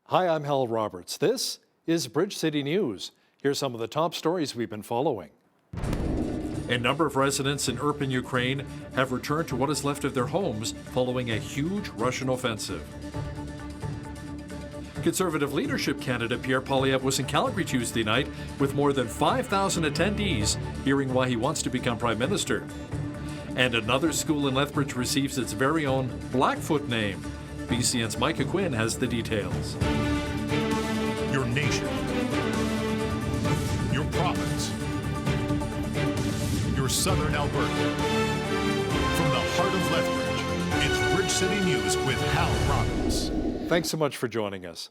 Hi, I'm Hal Roberts. This is Bridge City News. Here's some of the top stories we've been following. A number of residents in Irpin, Ukraine have returned to what is left of their homes following a huge Russian offensive. Conservative leadership candidate Pierre Poilievre was in Calgary Tuesday night with more than 5,000 attendees hearing why he wants to become Prime Minister. And another school in Lethbridge receives its very own Blackfoot name. BCN's Micah Quinn has the details. Your nation, your province, your southern Alberta. From the heart of Lethbridge, it's Bridge City News with Hal Roberts. Thanks so much for joining us.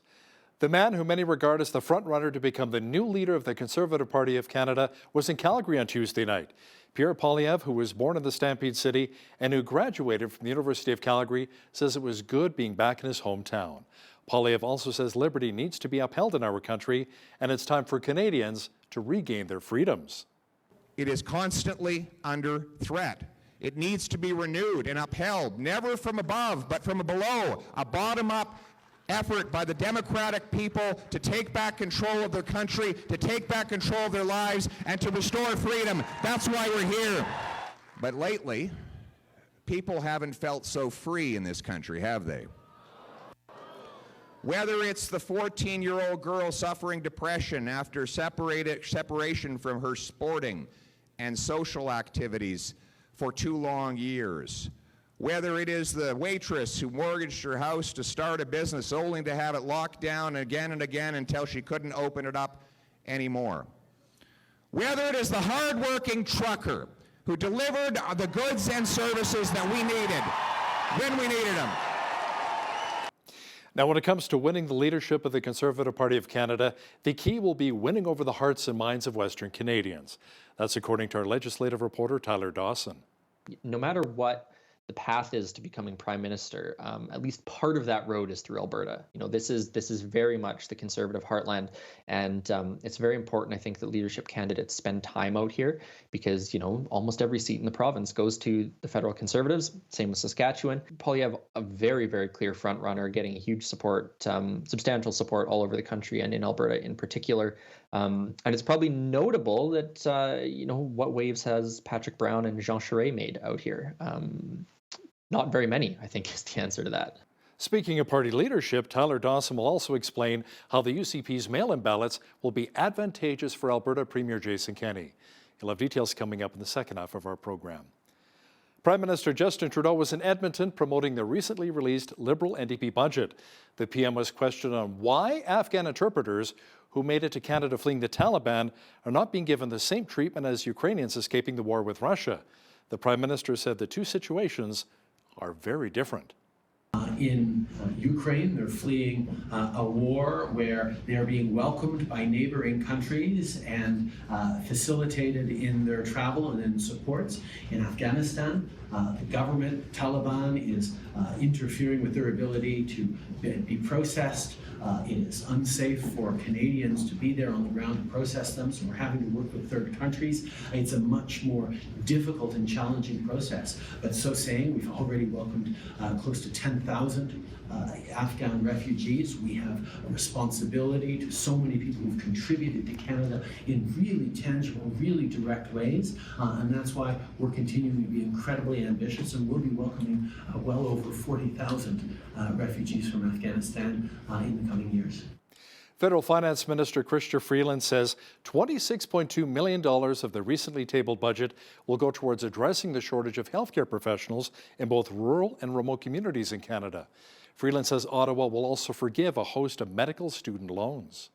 The man who many regard as the front-runner to become the new leader of the Conservative Party of Canada was in Calgary on Tuesday night. Pierre Poilievre, who was born in the Stampede City and who graduated from the University of Calgary, says it was good being back in his hometown. Poilievre also says liberty needs to be upheld in our country, and it's time for Canadians to regain their freedoms. It is constantly under threat. It needs to be renewed and upheld, never from above, but from below, a bottom-up effort by the democratic people to take back control of their country, to take back control of their lives, and to restore freedom. That's why we're here. But lately, people haven't felt so free in this country, have they? Whether it's the 14-year-old girl suffering depression after separation from her sporting and social activities for 2 long years, whether it is the waitress who mortgaged her house to start a business only to have it locked down again and again until she couldn't open it up anymore, whether it is the hard-working trucker who delivered the goods and services that we needed when we needed them. Now, when it comes to winning the leadership of the Conservative Party of Canada, the key will be winning over the hearts and minds of Western Canadians. That's according to our legislative reporter, Tyler Dawson. No matter what the path is to becoming Prime Minister, at least part of that road is through Alberta. You know, this is very much the Conservative heartland, and it's very important, I think, that leadership candidates spend time out here because, you know, almost every seat in the province goes to the federal Conservatives. Same with Saskatchewan. Poilievre, a very, very clear front runner, getting a huge support, substantial support all over the country and in Alberta in particular. And it's probably notable that, you know, what waves has Patrick Brown and Jean Charest made out here? Not very many, I think, is the answer to that. Speaking of party leadership, Tyler Dawson will also explain how the UCP's mail-in ballots will be advantageous for Alberta Premier Jason Kenney. He'll have details coming up in the second half of our program. Prime Minister Justin Trudeau was in Edmonton promoting the recently released Liberal NDP budget. The PM was questioned on why Afghan interpreters who made it to Canada fleeing the Taliban are not being given the same treatment as Ukrainians escaping the war with Russia. The Prime Minister said the two situations are very different. In Ukraine, they're fleeing a war where they are being welcomed by neighboring countries and facilitated in their travel and in supports. In Afghanistan, the government, Taliban, is interfering with their ability to be processed. It is unsafe for Canadians to be there on the ground to process them, so we're having to work with third countries. It's a much more difficult and challenging process. But so saying, we've already welcomed close to 10,000 Afghan refugees. We have a responsibility to so many people who've contributed to Canada in really tangible, really direct ways, and that's why we're continuing to be incredibly ambitious, and we'll be welcoming well over 40,000 refugees from Afghanistan in the coming years. Federal Finance Minister Chrystia Freeland says $26.2 million of the recently tabled budget will go towards addressing the shortage of healthcare professionals in both rural and remote communities in Canada. Freeland says Ottawa will also forgive a host of medical student loans.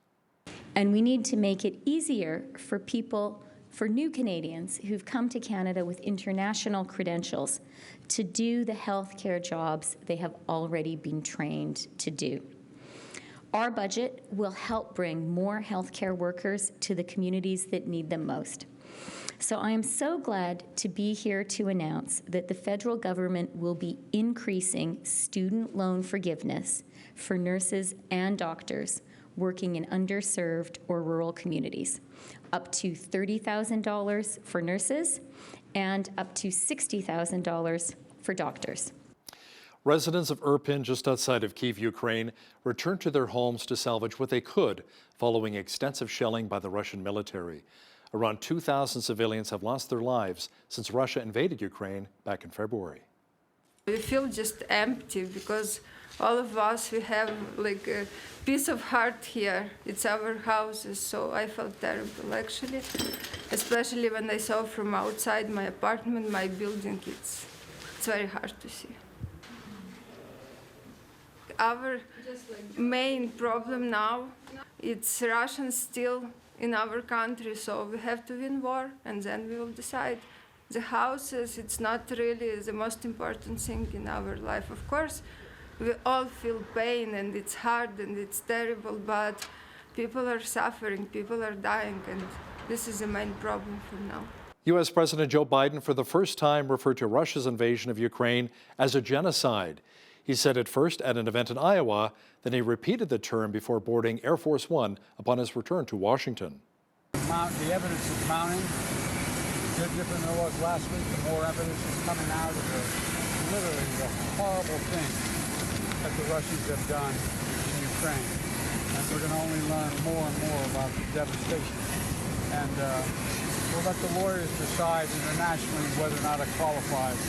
And we need to make it easier for people, for new Canadians who've come to Canada with international credentials, to do the healthcare jobs they have already been trained to do. Our budget will help bring more healthcare workers to the communities that need them most. So I am so glad to be here to announce that the federal government will be increasing student loan forgiveness for nurses and doctors working in underserved or rural communities, up to $30,000 for nurses and up to $60,000 for doctors. Residents of Irpin, just outside of Kyiv, Ukraine, returned to their homes to salvage what they could following extensive shelling by the Russian military. Around 2,000 civilians have lost their lives since Russia invaded Ukraine back in February. We feel just empty because all of us, we have like a piece of heart here. It's our houses, so I felt terrible actually, especially when I saw from outside my apartment, my building. It's very hard to see. Our main problem now, it's Russians still in our country, so we have to win war and then we will decide. The houses, it's not really the most important thing in our life. Of course, we all feel pain and it's hard and it's terrible, but people are suffering, people are dying, and this is the main problem for now. U.S. President Joe Biden, for the first time, referred to Russia's invasion of Ukraine as a genocide. He said it first at an event in Iowa, then he repeated the term before boarding Air Force One upon his return to Washington. The evidence is mounting. It's different than it was last week. The more evidence is coming out of literally the horrible thing that the Russians have done in Ukraine. And we're going to only learn more and more about the devastation. And we'll let the lawyers decide internationally whether or not it qualifies.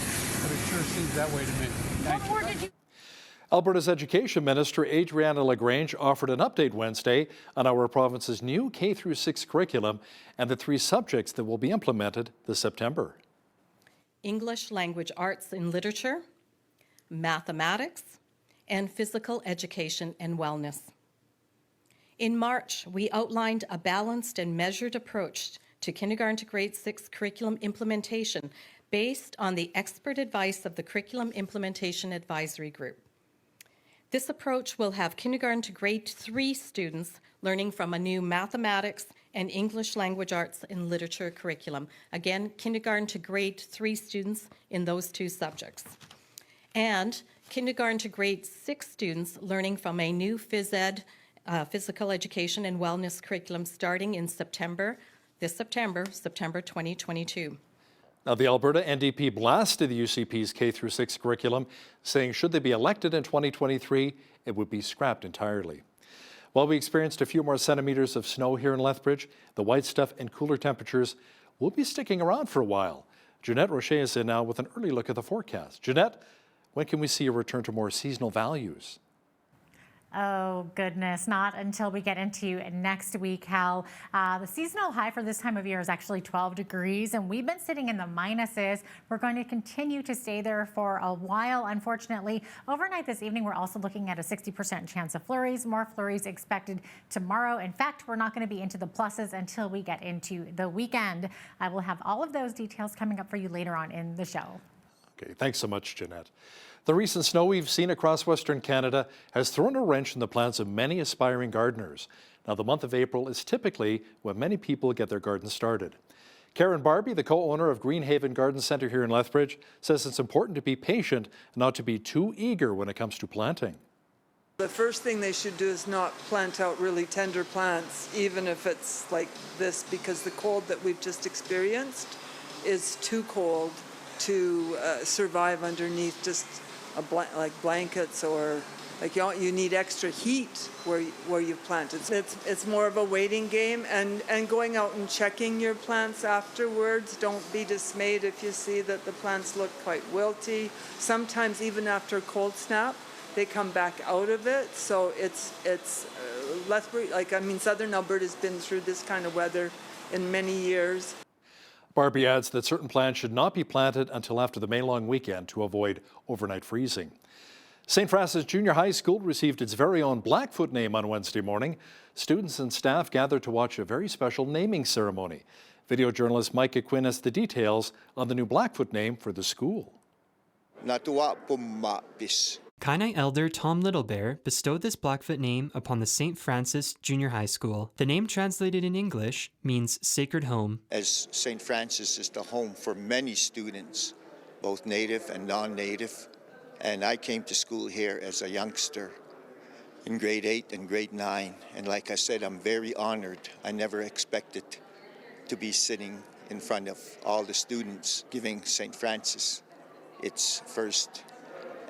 But it sure seems that way to me. Thank you. Alberta's Education Minister Adriana LaGrange offered an update Wednesday on our province's new K-6 curriculum and the 3 subjects that will be implemented this September. English language arts and literature, mathematics, and physical education and wellness. In March, we outlined a balanced and measured approach to kindergarten to grade 6 curriculum implementation based on the expert advice of the Curriculum Implementation Advisory Group. This approach will have kindergarten to grade 3 students learning from a new mathematics and English language arts and literature curriculum. Again, kindergarten to grade 3 students in those 2 subjects. And kindergarten to grade 6 students learning from a new phys ed, physical education and wellness curriculum starting in September 2022. Now, the Alberta NDP blasted the UCP's K-6 curriculum, saying should they be elected in 2023, it would be scrapped entirely. While we experienced a few more centimeters of snow here in Lethbridge, the white stuff and cooler temperatures will be sticking around for a while. Jeanette Rocher is in now with an early look at the forecast. Jeanette, when can we see a return to more seasonal values? Oh, goodness, not until we get into next week, Hal. The seasonal high for this time of year is actually 12 degrees, and we've been sitting in the minuses. We're going to continue to stay there for a while, unfortunately. Overnight this evening, we're also looking at a 60% chance of flurries. More flurries expected tomorrow. In fact, we're not going to be into the pluses until we get into the weekend. I will have all of those details coming up for you later on in the show. Okay, thanks so much, Jeanette. The recent snow we've seen across Western Canada has thrown a wrench in the plans of many aspiring gardeners. Now, the month of April is typically when many people get their gardens started. Karen Barbie, the co-owner of Greenhaven Garden Centre here in Lethbridge, says it's important to be patient and not to be too eager when it comes to planting. The first thing they should do is not plant out really tender plants, even if it's like this, because the cold that we've just experienced is too cold to survive underneath just like blankets, or like you need extra heat where you've planted. It's more of a waiting game, and going out and checking your plants afterwards. Don't be dismayed if you see that the plants look quite wilty. Sometimes even after a cold snap, they come back out of it. So it's Lethbridge, Southern Alberta has been through this kind of weather in many years. Barbie adds that certain plants should not be planted until after the May long weekend to avoid overnight freezing. St. Francis Junior High School received its very own Blackfoot name on Wednesday morning. Students and staff gathered to watch a very special naming ceremony. Video journalist Micah Quinn has the details on the new Blackfoot name for the school. Kainai Elder Tom Littlebear bestowed this Blackfoot name upon the St. Francis Junior High School. The name translated in English means sacred home. As St. Francis is the home for many students, both native and non-native, and I came to school here as a youngster in grade 8 and grade 9, and like I said, I'm very honored. I never expected to be sitting in front of all the students giving St. Francis its first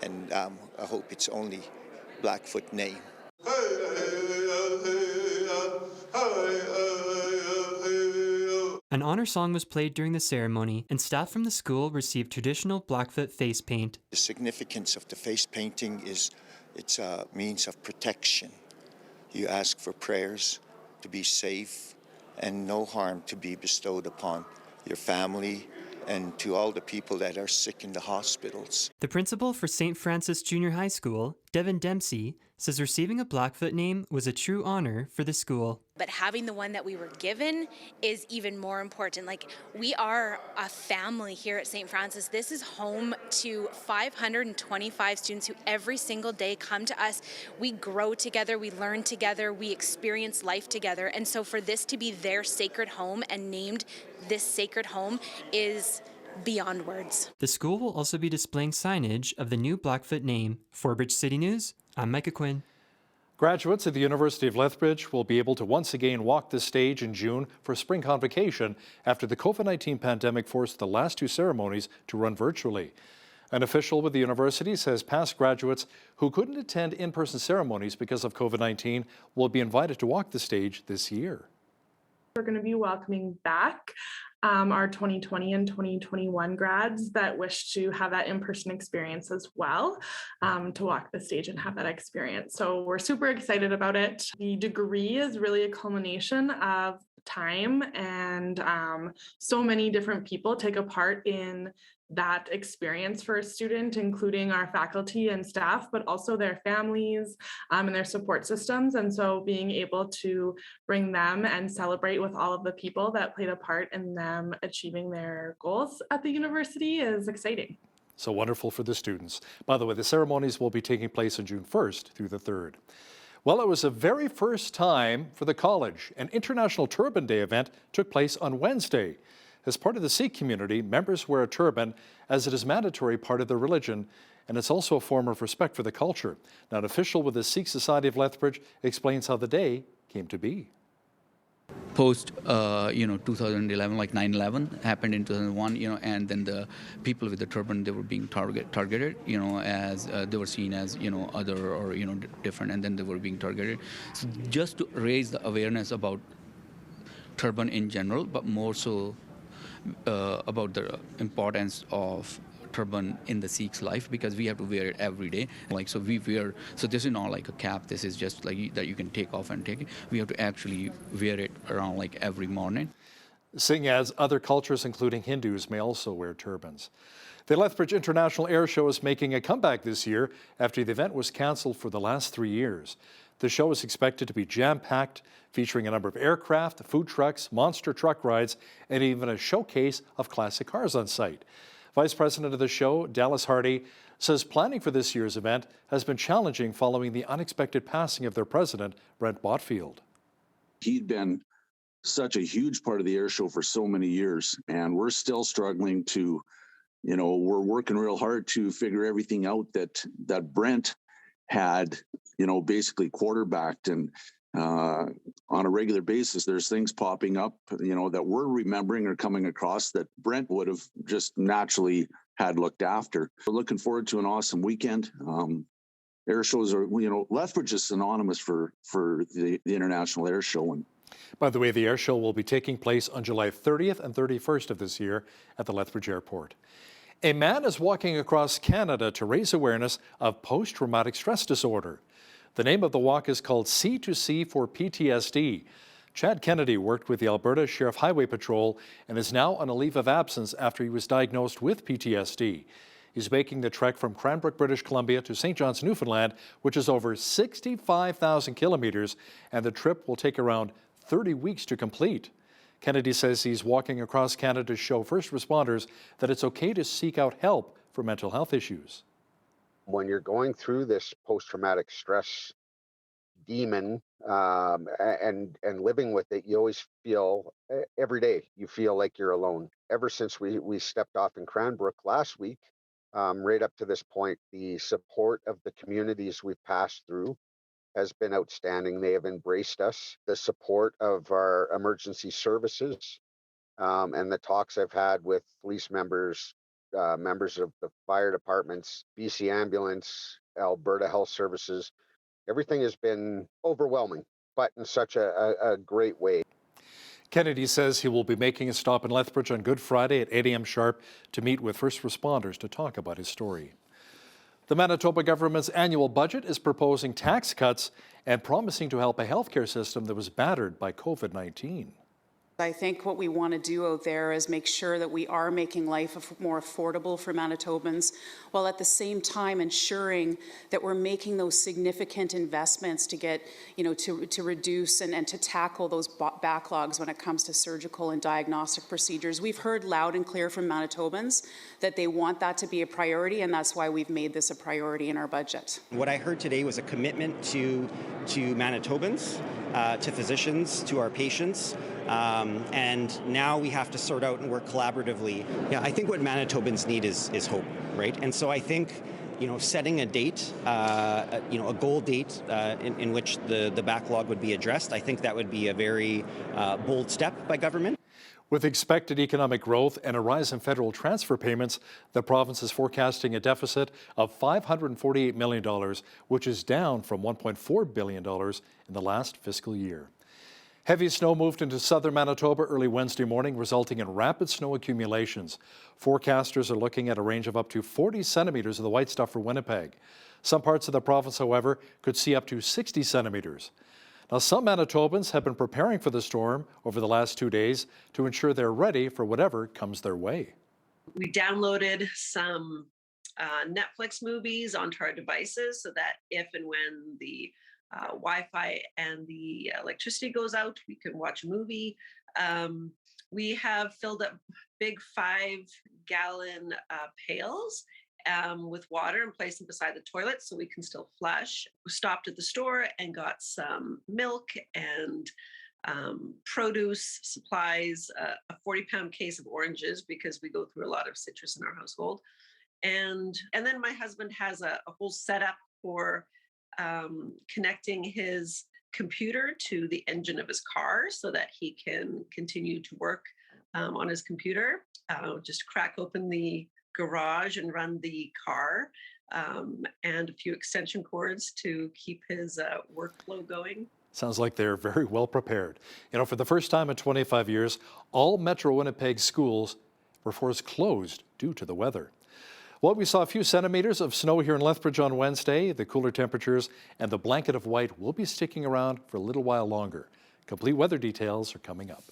and I hope it's only Blackfoot name. An honor song was played during the ceremony, and staff from the school received traditional Blackfoot face paint. The significance of the face painting is it's a means of protection. You ask for prayers to be safe and no harm to be bestowed upon your family and to all the people that are sick in the hospitals. The principal for St. Francis Junior High School, Devin Dempsey, says receiving a Blackfoot name was a true honor for the school. But having the one that we were given is even more important. Like, we are a family here at St. Francis. This is home to 525 students who every single day come to us. We grow together, we learn together, we experience life together. And so for this to be their sacred home and named this sacred home is beyond words. The school will also be displaying signage of the new Blackfoot name. For Bridge City News, I'm Micah Quinn. Graduates at the University of Lethbridge will be able to once again walk the stage in June for spring convocation after the COVID-19 pandemic forced the last two ceremonies to run virtually. An official with the university says past graduates who couldn't attend in-person ceremonies because of COVID-19 will be invited to walk the stage this year. We're going to be welcoming back our 2020 and 2021 grads that wish to have that in-person experience as well, to walk the stage and have that experience. So we're super excited about it. The degree is really a culmination of time, and so many different people take a part in that experience for a student, including our faculty and staff, but also their families and their support systems. And so being able to bring them and celebrate with all of the people that played a part in them achieving their goals at the university is exciting. So wonderful for the students. By the way, the ceremonies will be taking place on June 1st through the 3rd. Well, it was the very first time for the college. An International Turban Day event took place on Wednesday. As part of the Sikh community, members wear a turban as it is mandatory part of their religion, and it's also a form of respect for the culture. Now, an official with the Sikh Society of Lethbridge explains how the day came to be. Post 2011, like 9/11 happened in 2001, and then the people with the turban, they were being targeted, as they were seen as other or different, and then they were being targeted. So just to raise the awareness about turban in general, but more so about the importance of turban in the Sikh's life, because we have to wear it every day. So this is not like a cap. This is just like that you can take off and take it. We have to actually wear it around like every morning. Singh adds other cultures, including Hindus, may also wear turbans. The Lethbridge International Air Show is making a comeback this year after the event was canceled for the last 3 years. The show is expected to be jam-packed, featuring a number of aircraft, food trucks, monster truck rides, and even a showcase of classic cars on site. Vice President of the show, Dallas Hardy, says planning for this year's event has been challenging following the unexpected passing of their president, Brent Botfield. He'd been such a huge part of the air show for so many years, and we're still struggling to, we're working real hard to figure everything out that Brent had, basically quarterbacked. And on a regular basis, there's things popping up, that we're remembering or coming across that Brent would have just naturally had looked after. We're looking forward to an awesome weekend. Air shows are, Lethbridge is synonymous for the International Air Show. And by the way, the air show will be taking place on July 30th and 31st of this year at the Lethbridge Airport. A man is walking across Canada to raise awareness of post-traumatic stress disorder. The name of the walk is called C2C for PTSD. Chad Kennedy worked with the Alberta Sheriff Highway Patrol and is now on a leave of absence after he was diagnosed with PTSD. He's making the trek from Cranbrook, British Columbia to St. John's, Newfoundland, which is over 65,000 kilometers, and the trip will take around 30 weeks to complete. Kennedy says he's walking across Canada to show first responders that it's okay to seek out help for mental health issues. When you're going through this post-traumatic stress demon and living with it, you always feel, every day, you feel like you're alone. Ever since we stepped off in Cranbrook last week, right up to this point, the support of the communities we've passed through has been outstanding. They have embraced us. The support of our emergency services and the talks I've had with police members members of the fire departments, BC Ambulance, Alberta Health Services. Everything has been overwhelming, but in such a great way. Kennedy says he will be making a stop in Lethbridge on Good Friday at 8 a.m. sharp to meet with first responders to talk about his story. The Manitoba government's annual budget is proposing tax cuts and promising to help a healthcare system that was battered by COVID-19. I think what we want to do out there is make sure that we are making life more affordable for Manitobans, while at the same time ensuring that we're making those significant investments to get, to reduce and to tackle those backlogs when it comes to surgical and diagnostic procedures. We've heard loud and clear from Manitobans that they want that to be a priority, and that's why we've made this a priority in our budget. What I heard today was a commitment to Manitobans, to physicians, to our patients. And now we have to sort out and work collaboratively. Yeah, I think what Manitobans need is hope, right? And so I think, setting a date, a goal date in which the backlog would be addressed, I think that would be a very bold step by government. With expected economic growth and a rise in federal transfer payments, the province is forecasting a deficit of $548 million, which is down from $1.4 billion in the last fiscal year. Heavy snow moved into southern Manitoba early Wednesday morning, resulting in rapid snow accumulations. Forecasters are looking at a range of up to 40 centimeters of the white stuff for Winnipeg. Some parts of the province, however, could see up to 60 centimeters. Now, some Manitobans have been preparing for the storm over the last 2 days to ensure they're ready for whatever comes their way. We downloaded some Netflix movies onto our devices so that if and when the Wi-Fi and the electricity goes out, we can watch a movie. We have filled up big 5-gallon pails with water and placed them beside the toilet so we can still flush. We stopped at the store and got some milk and produce supplies, a 40-pound case of oranges because we go through a lot of citrus in our household. And then my husband has a whole setup for connecting his computer to the engine of his car so that he can continue to work on his computer. Just crack open the garage and run the car, and a few extension cords to keep his workflow going. Sounds like they're very well prepared. For the first time in 25 years, all Metro Winnipeg schools were forced closed due to the weather. Well, we saw a few centimeters of snow here in Lethbridge on Wednesday. The cooler temperatures and the blanket of white will be sticking around for a little while longer. Complete weather details are coming up.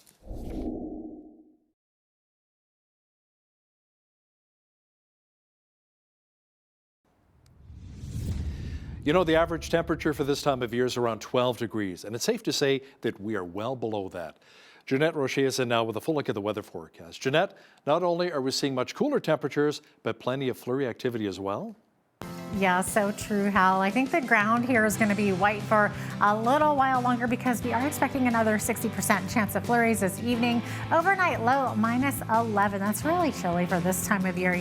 The average temperature for this time of year is around 12 degrees, and it's safe to say that we are well below that. Jeanette Rocher is in now with a full look at the weather forecast. Jeanette, not only are we seeing much cooler temperatures, but plenty of flurry activity as well? Yeah, so true, Hal. I think the ground here is going to be white for a little while longer because we are expecting another 60% chance of flurries this evening. Overnight low -11. That's really chilly for this time of year.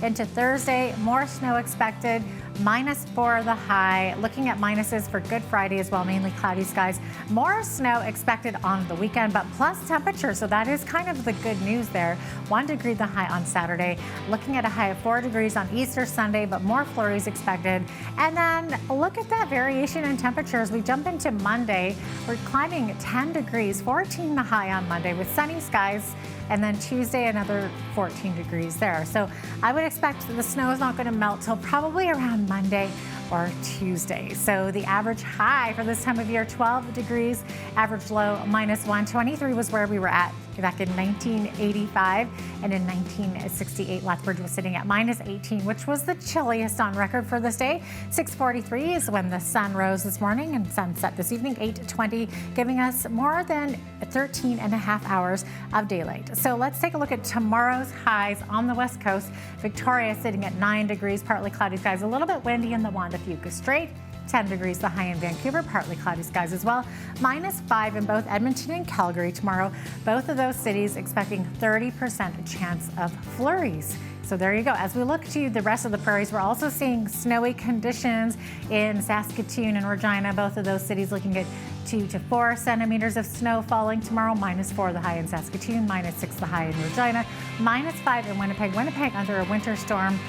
Into Thursday, more snow expected. -4 the high. Looking at minuses for Good Friday as well, mainly cloudy skies. More snow expected on the weekend, but plus temperature. So that is kind of the good news there. 1 degree the high on Saturday. Looking at a high of 4 degrees on Easter Sunday, but more flurries expected. And then look at that variation in temperatures. We jump into Monday. We're climbing 10 degrees, 14 the high on Monday with sunny skies. And then Tuesday, another 14 degrees there. So I would expect the snow is not going to melt till probably around Monday or Tuesday. So the average high for this time of year, 12 degrees, average low -1. 23 was where we were at back in 1985, and in 1968, Lethbridge was sitting at -18, which was the chilliest on record for this day. 6:43 is when the sun rose this morning and sunset this evening, 8:20, giving us more than 13 and a half hours of daylight. So let's take a look at tomorrow's highs on the west coast. Victoria sitting at 9 degrees, partly cloudy skies, a little bit windy in the Wanda-Fuca Strait. 10 degrees the high in Vancouver, partly cloudy skies as well. -5 in both Edmonton and Calgary tomorrow. Both of those cities expecting 30% chance of flurries. So there you go. As we look to the rest of the prairies, we're also seeing snowy conditions in Saskatoon and Regina. Both of those cities looking at 2 to 4 centimeters of snow falling tomorrow, -4 the high in Saskatoon, -6 the high in Regina, -5 in Winnipeg. Winnipeg under a winter storm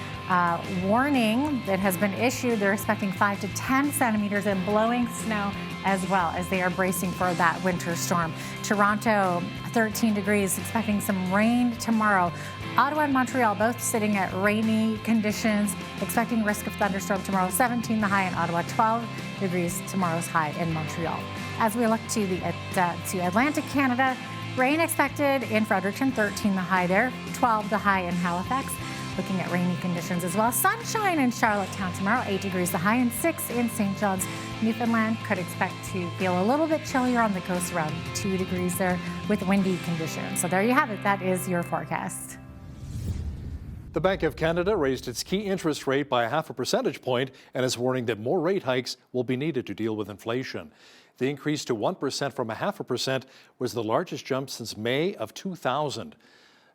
warning that has been issued. They're expecting 5 to 10 centimeters and blowing snow as well as they are bracing for that winter storm. Toronto, 13 degrees, expecting some rain tomorrow. Ottawa and Montreal both sitting at rainy conditions, expecting risk of thunderstorm tomorrow. 17 the high in Ottawa, 12 degrees tomorrow's high in Montreal. As we look to Atlantic Canada, rain expected in Fredericton, 13 the high there, 12 the high in Halifax. Looking at rainy conditions as well. Sunshine in Charlottetown tomorrow, 8 degrees the high and 6 in St. John's. Newfoundland could expect to feel a little bit chillier on the coast, around 2 degrees there with windy conditions. So there you have it. That is your forecast. The Bank of Canada raised its key interest rate by 0.5 percentage point and is warning that more rate hikes will be needed to deal with inflation. The increase to 1% from 0.5% was the largest jump since May of 2000.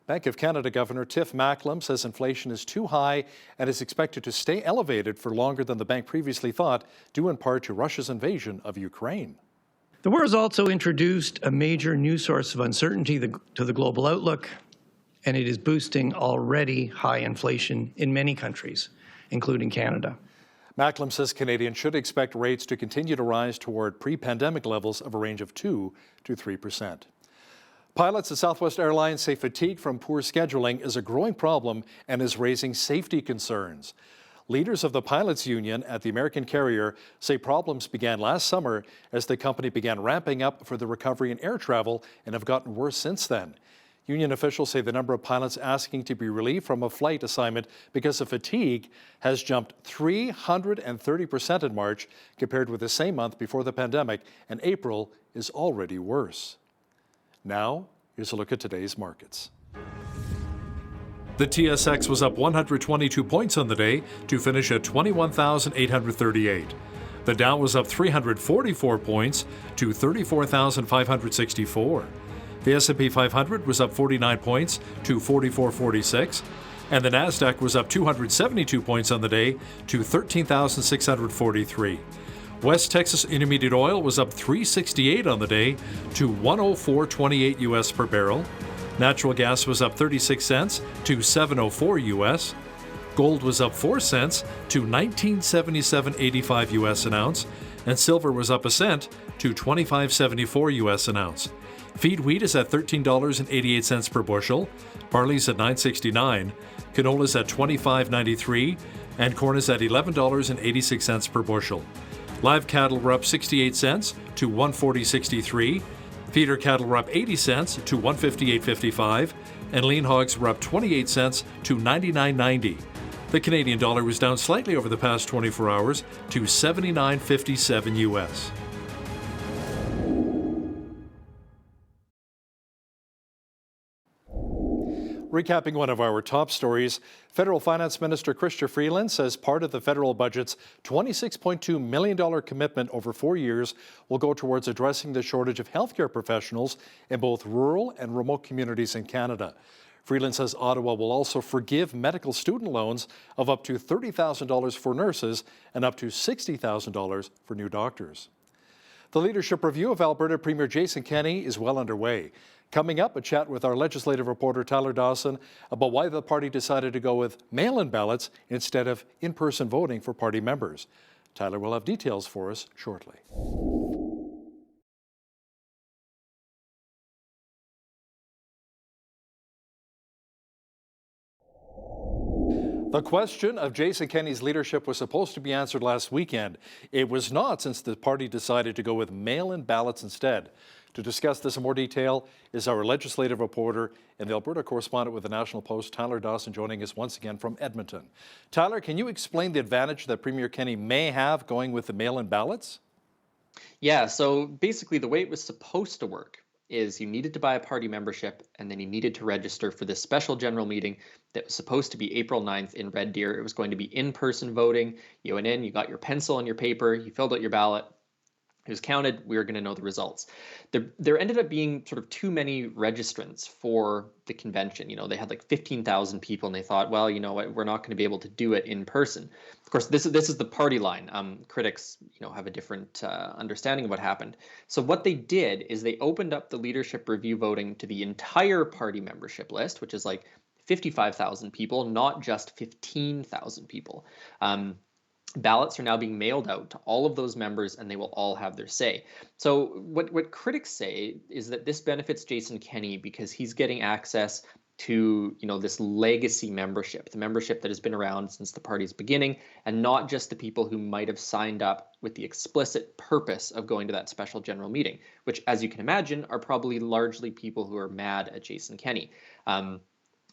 Bank of Canada Governor Tiff Macklem says inflation is too high and is expected to stay elevated for longer than the bank previously thought, due in part to Russia's invasion of Ukraine. The war has also introduced a major new source of uncertainty to the global outlook, and it is boosting already high inflation in many countries, including Canada. Macklem says Canadians should expect rates to continue to rise toward pre-pandemic levels of a range of 2 to 3%. Pilots at Southwest Airlines say fatigue from poor scheduling is a growing problem and is raising safety concerns. Leaders of the pilots union at the American carrier say problems began last summer as the company began ramping up for the recovery in air travel and have gotten worse since then. Union officials say the number of pilots asking to be relieved from a flight assignment because of fatigue has jumped 330% in March compared with the same month before the pandemic, and April is already worse. Now, here's a look at today's markets. The TSX was up 122 points on the day to finish at 21,838. The Dow was up 344 points to 34,564. The S&P 500 was up 49 points to 4446, and the Nasdaq was up 272 points on the day to 13,643. West Texas Intermediate Oil was up 368 on the day to 104.28 US per barrel. Natural gas was up 36 cents to 704 US. Gold was up 4 cents to 1977.85 US an ounce, and silver was up a cent to 25.74 US an ounce. Feed wheat is at $13.88 per bushel, barley's at $9.69, canola's at $25.93, and corn is at $11.86 per bushel. Live cattle were up 68 cents to 140.63. Feeder cattle were up 80 cents to 158.55, and lean hogs were up 28 cents to 99.90. The Canadian dollar was down slightly over the past 24 hours to 79.57 US. Recapping one of our top stories, Federal Finance Minister Chrystia Freeland says part of the federal budget's $26.2 million commitment over 4 years will go towards addressing the shortage of healthcare professionals in both rural and remote communities in Canada. Freeland says Ottawa will also forgive medical student loans of up to $30,000 for nurses and up to $60,000 for new doctors. The leadership review of Alberta Premier Jason Kenney is well underway. Coming up, a chat with our legislative reporter Tyler Dawson about why the party decided to go with mail-in ballots instead of in-person voting for party members. Tyler will have details for us shortly. The question of Jason Kenney's leadership was supposed to be answered last weekend. It was not, since the party decided to go with mail-in ballots instead. To discuss this in more detail is our legislative reporter and the Alberta correspondent with the National Post, Tyler Dawson, joining us once again from Edmonton. Tyler, can you explain the advantage that Premier Kenney may have going with the mail-in ballots? Yeah, so basically the way it was supposed to work is you needed to buy a party membership and then you needed to register for this special general meeting that was supposed to be April 9th in Red Deer. It was going to be in-person voting. You went in, you got your pencil and your paper, you filled out your ballot, It was counted. We were going to know the results. There ended up being sort of too many registrants for the convention. You know, they had like 15,000 people, and they thought, well, you know what, we're not going to be able to do it in person. Of course, this is the party line. Critics, you know, have a different understanding of what happened. So what they did is they opened up the leadership review voting to the entire party membership list, which is like 55,000 people, not just 15,000 people. Ballots are now being mailed out to all of those members, and they will all have their say. So what critics say is that this benefits Jason Kenney because he's getting access to, you know, this legacy membership, the membership that has been around since the party's beginning, and not just the people who might have signed up with the explicit purpose of going to that special general meeting, which, as you can imagine, are probably largely people who are mad at Jason Kenney.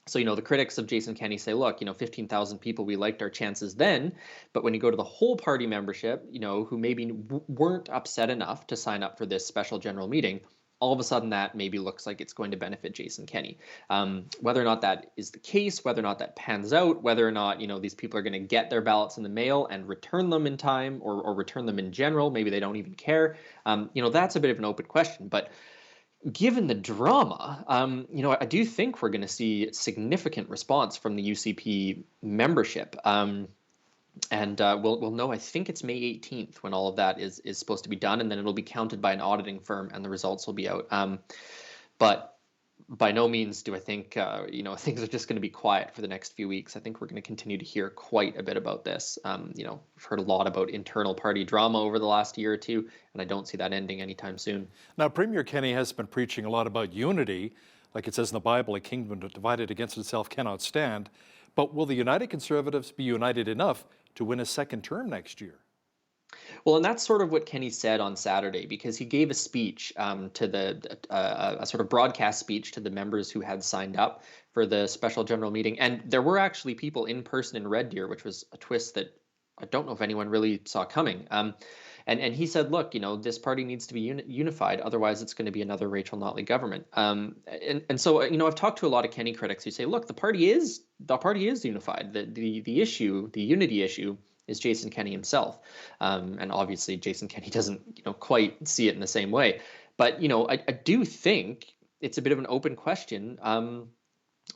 So, you know, the critics of Jason Kenney say, look, you know, 15,000 people, we liked our chances then. But when you go to the whole party membership, you know, who maybe weren't upset enough to sign up for this special general meeting, all of a sudden that maybe looks like it's going to benefit Jason Kenney. Whether or not that is the case, whether or not that pans out, whether or not, you know, these people are going to get their ballots in the mail and return them in time, or return them in general, maybe they don't even care. You know, that's a bit of an open question. But given the drama, you know, I do think we're going to see significant response from the UCP membership. And we'll know, I think it's May 18th when all of that is supposed to be done, and then it'll be counted by an auditing firm and the results will be out. But by no means do I think, you know, things are just going to be quiet for the next few weeks. I think we're going to continue to hear quite a bit about this. You know, we've heard a lot about internal party drama over the last year or two, and I don't see that ending anytime soon. Now, Premier Kenney has been preaching a lot about unity. Like it says in the Bible, a kingdom divided against itself cannot stand. But will the United Conservatives be united enough to win a second term next year? Well, and that's sort of what Kenney said on Saturday, because he gave a speech to a sort of broadcast speech to the members who had signed up for the special general meeting. And there were actually people in person in Red Deer, which was a twist that I don't know if anyone really saw coming. And he said, look, you know, this party needs to be unified. Otherwise, it's going to be another Rachel Notley government. And so, you know, I've talked to a lot of Kenney critics who say, look, the party is unified. The issue, the unity issue, is Jason Kenney himself. And obviously, Jason Kenney doesn't, you know, quite see it in the same way. But, you know, I do think it's a bit of an open question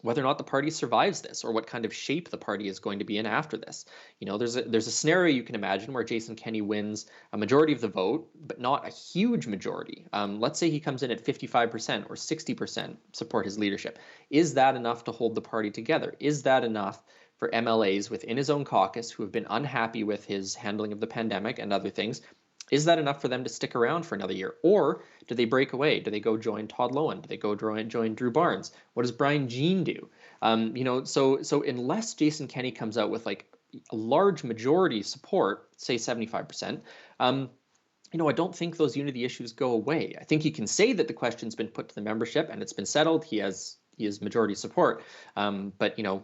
whether or not the party survives this, or what kind of shape the party is going to be in after this. You know, there's a scenario you can imagine where Jason Kenney wins a majority of the vote, but not a huge majority. Let's say he comes in at 55% or 60% support his leadership. Is that enough to hold the party together? Is that enough for MLAs within his own caucus who have been unhappy with his handling of the pandemic and other things? Is that enough for them to stick around for another year? Or do they break away? Do they go join Todd Loewen? Do they go join Drew Barnes? What does Brian Jean do? You know, so unless Jason Kenney comes out with like a large majority support, say 75%, you know, I don't think those unity issues go away. I think he can say that the question's been put to the membership and it's been settled. He has majority support. But, you know,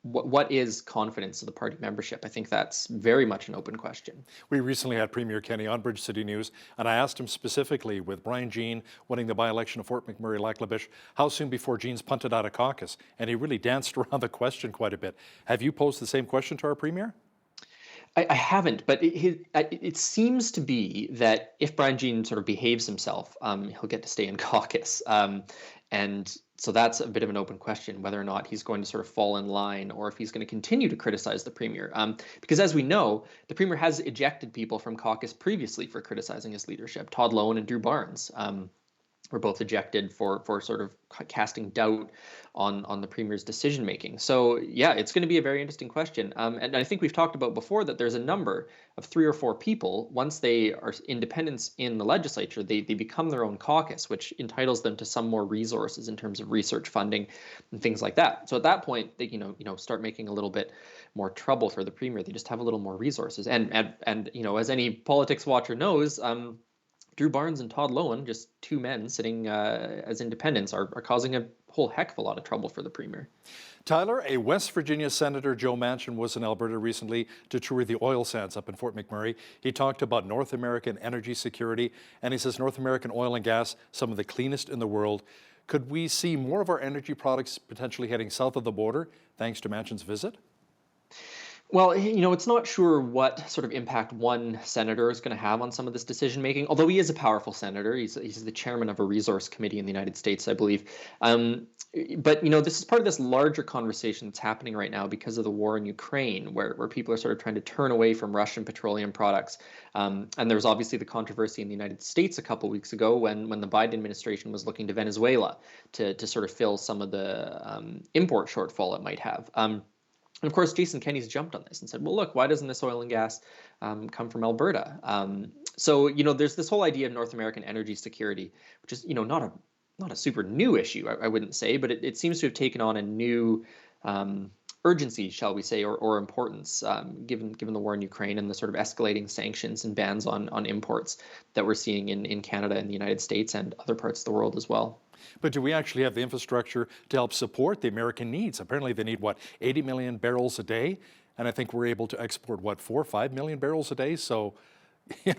what is confidence of the party membership? I think that's very much an open question. We recently had Premier Kenney on Bridge City News, and I asked him specifically, with Brian Jean winning the by-election of Fort McMurray-Lac-La-Biche, how soon before Jean's punted out of caucus? And he really danced around the question quite a bit. Have you posed the same question to our Premier? I haven't, but it seems to be that if Brian Jean sort of behaves himself, he'll get to stay in caucus. And so that's a bit of an open question, whether or not he's going to sort of fall in line, or if he's going to continue to criticize the Premier. Because as we know, the Premier has ejected people from caucus previously for criticizing his leadership. Todd Loewen and Drew Barnes were both ejected for sort of casting doubt on the Premier's decision making. So yeah, it's going to be a very interesting question. And I think we've talked about before that there's a number of 3 or 4 people, once they are independents in the legislature, they become their own caucus, which entitles them to some more resources in terms of research funding and things like that. So at that point, they you know start making a little bit more trouble for the Premier. They just have a little more resources. And you know, as any politics watcher knows, Drew Barnes and Todd Loewen, just 2 men sitting as independents, are causing a whole heck of a lot of trouble for the Premier. Tyler, a West Virginia Senator, Joe Manchin, was in Alberta recently to tour the oil sands up in Fort McMurray. He talked about North American energy security, and he says North American oil and gas, some of the cleanest in the world. Could we see more of our energy products potentially heading south of the border thanks to Manchin's visit? Well, it's not sure what sort of impact one senator is going to have on some of this decision making, although he is a powerful senator. He's the chairman of a resource committee in the United States, I believe. But this is part of this larger conversation that's happening right now because of the war in Ukraine, where people are sort of trying to turn away from Russian petroleum products. And there was obviously the controversy in the United States a couple weeks ago when the Biden administration was looking to Venezuela to sort of fill some of the import shortfall it might have. And of course, Jason Kenney's jumped on this and said, well, look, why doesn't this oil and gas come from Alberta? So there's this whole idea of North American energy security, which is, not a super new issue, I wouldn't say, but it seems to have taken on a new urgency, shall we say, or importance, given the war in Ukraine and the sort of escalating sanctions and bans on imports that we're seeing in Canada and the United States and other parts of the world as well. But do we actually have the infrastructure to help support the American needs? Apparently they need, 80 million barrels a day? And I think we're able to export, 4 or 5 million barrels a day? So,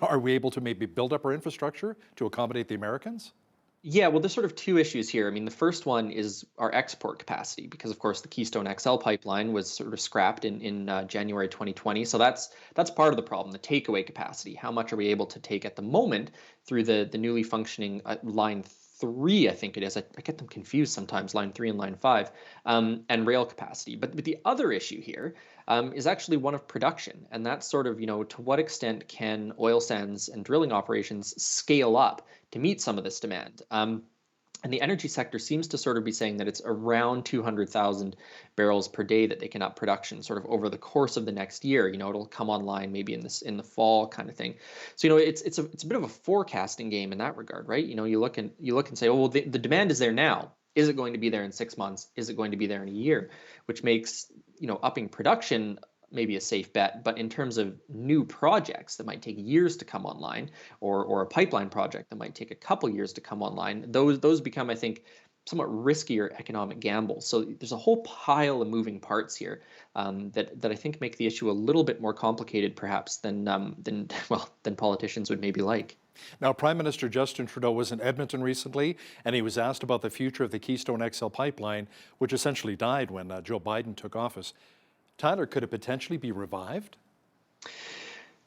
are we able to maybe build up our infrastructure to accommodate the Americans? Yeah, well, there's sort of two issues here. I mean, the first one is our export capacity, because of course the Keystone XL pipeline was sort of scrapped in January 2020. So that's part of the problem, the takeaway capacity. How much are we able to take at the moment through the newly functioning Line 3, I think it is. I get them confused sometimes, Line 3 and Line 5, and rail capacity. But the other issue here is actually one of production. And that's sort of, to what extent can oil sands and drilling operations scale up to meet some of this demand? And the energy sector seems to sort of be saying that it's around 200,000 barrels per day that they can up production sort of over the course of the next year. It'll come online maybe in the fall kind of thing. So it's a bit of a forecasting game in that regard, right? You look and say, oh well, the demand is there now. Is it going to be there in 6 months? Is it going to be there in a year? Which makes upping production maybe a safe bet, but in terms of new projects that might take years to come online, or a pipeline project that might take a couple years to come online, those become, I think, somewhat riskier economic gambles. So there's a whole pile of moving parts here that I think make the issue a little bit more complicated, perhaps, than politicians would maybe like. Now, Prime Minister Justin Trudeau was in Edmonton recently, and he was asked about the future of the Keystone XL pipeline, which essentially died when Joe Biden took office. Tyler, could it potentially be revived?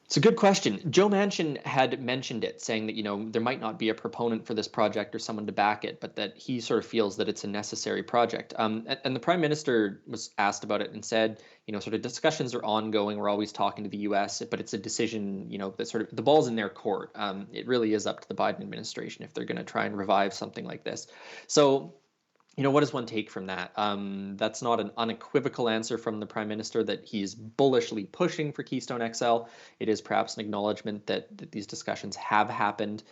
It's a good question. Joe Manchin had mentioned it, saying that, there might not be a proponent for this project or someone to back it, but that he sort of feels that it's a necessary project. And the Prime Minister was asked about it and said, sort of discussions are ongoing. We're always talking to the U.S., but it's a decision, that sort of the ball's in their court. It really is up to the Biden administration if they're going to try and revive something like this. So, what does one take from that? That's not an unequivocal answer from the Prime Minister that he's bullishly pushing for Keystone XL. It is perhaps an acknowledgement that these discussions have happened.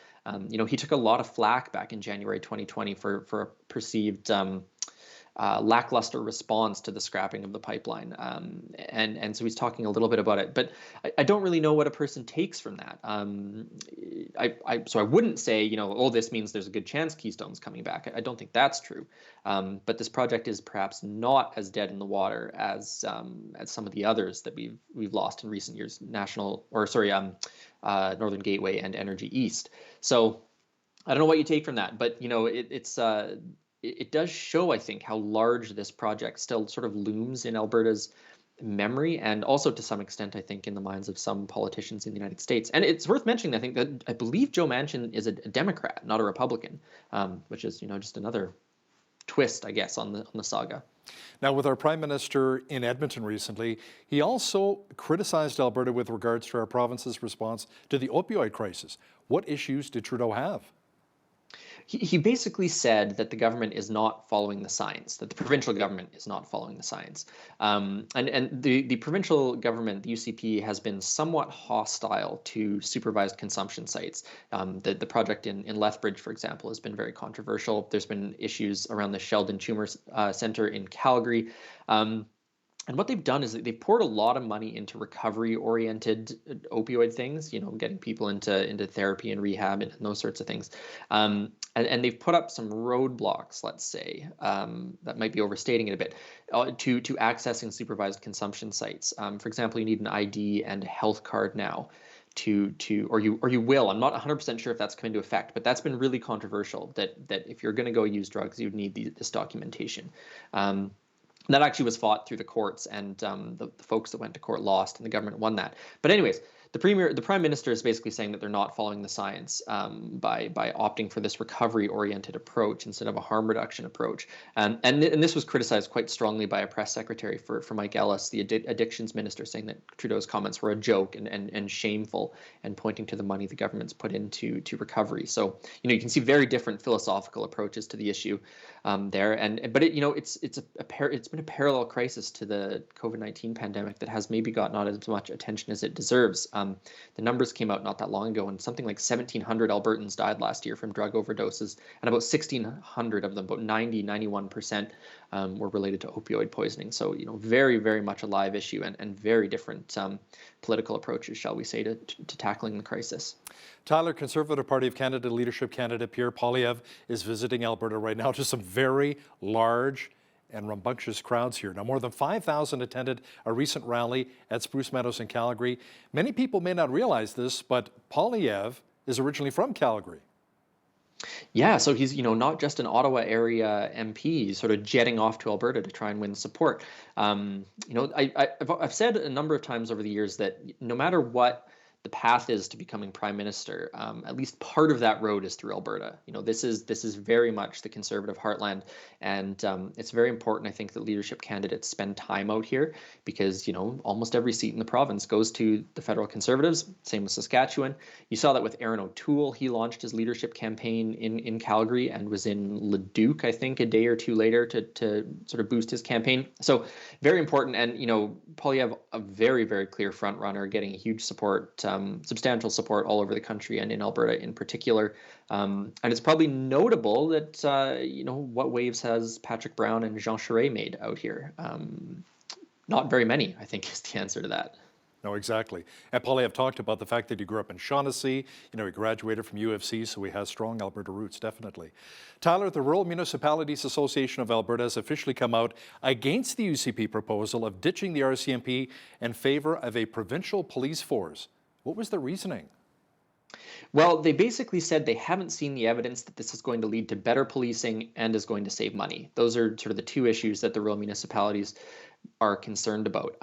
He took a lot of flack back in January 2020 for a perceived lackluster response to the scrapping of the pipeline. And so he's talking a little bit about it. But I don't really know what a person takes from that. So I wouldn't say, this means there's a good chance Keystone's coming back. I don't think that's true. But this project is perhaps not as dead in the water as some of the others that we've lost in recent years, Northern Gateway and Energy East. So I don't know what you take from that, but it does show, I think, how large this project still sort of looms in Alberta's memory, and also to some extent, I think, in the minds of some politicians in the United States. And it's worth mentioning, I think, that I believe Joe Manchin is a Democrat, not a Republican, which is, just another twist, I guess, on the saga. Now, with our Prime Minister in Edmonton recently, he also criticized Alberta with regards to our province's response to the opioid crisis. What issues did Trudeau have? He basically said that the government is not following the science, that the provincial government is not following the science. And the provincial government, the UCP, has been somewhat hostile to supervised consumption sites. The project in Lethbridge, for example, has been very controversial. There's been issues around the Sheldon Tumor Center in Calgary. And what they've done is that they've poured a lot of money into recovery-oriented opioid things, getting people into therapy and rehab and those sorts of things. And they've put up some roadblocks, let's say, that might be overstating it a bit, to accessing supervised consumption sites. For example, you need an ID and a health card now or you will. I'm not 100% sure if that's come into effect, but that's been really controversial, that if you're going to go use drugs, you'd need this documentation. That actually was fought through the courts, and the folks that went to court lost, and the government won that. But anyways, the prime minister is basically saying that they're not following the science by opting for this recovery-oriented approach instead of a harm reduction approach. And this was criticized quite strongly by a press secretary for Mike Ellis, the addictions minister, saying that Trudeau's comments were a joke and shameful, and pointing to the money the government's put into recovery. So you can see very different philosophical approaches to the issue there. But it's been a parallel crisis to the COVID-19 pandemic that has maybe got not as much attention as it deserves. The numbers came out not that long ago, and something like 1,700 Albertans died last year from drug overdoses, and about 1,600 of them, about 91%, were related to opioid poisoning. So, very, very much a live issue, and very different political approaches, shall we say, to tackling the crisis. Tyler, Conservative Party of Canada leadership candidate Pierre Poilievre is visiting Alberta right now to some very large and rambunctious crowds here. Now, more than 5,000 attended a recent rally at Spruce Meadows in Calgary. Many people may not realize this, but Poilievre is originally from Calgary. Yeah, so he's not just an Ottawa area MP. He's sort of jetting off to Alberta to try and win support. I've said a number of times over the years that no matter what the path is to becoming prime minister, at least part of that road is through Alberta. This is very much the Conservative heartland, and it's very important, I think, that leadership candidates spend time out here, because almost every seat in the province goes to the federal Conservatives. Same with Saskatchewan. You saw that with Aaron O'Toole. He launched his leadership campaign in Calgary and was in Leduc, I think, a day or two later to sort of boost his campaign. So very important, and Poilievre, a very, very clear front runner, getting huge support. Substantial support all over the country and in Alberta in particular. And it's probably notable that, what waves has Patrick Brown and Jean Charest made out here? Not very many, I think, is the answer to that. No, exactly. And Poilievre talked about the fact that he grew up in Shaughnessy. He graduated from UFC, so he has strong Alberta roots, definitely. Tyler, the Rural Municipalities Association of Alberta has officially come out against the UCP proposal of ditching the RCMP in favor of a provincial police force. What was the reasoning? Well, they basically said they haven't seen the evidence that this is going to lead to better policing and is going to save money. Those are sort of the two issues that the rural municipalities are concerned about.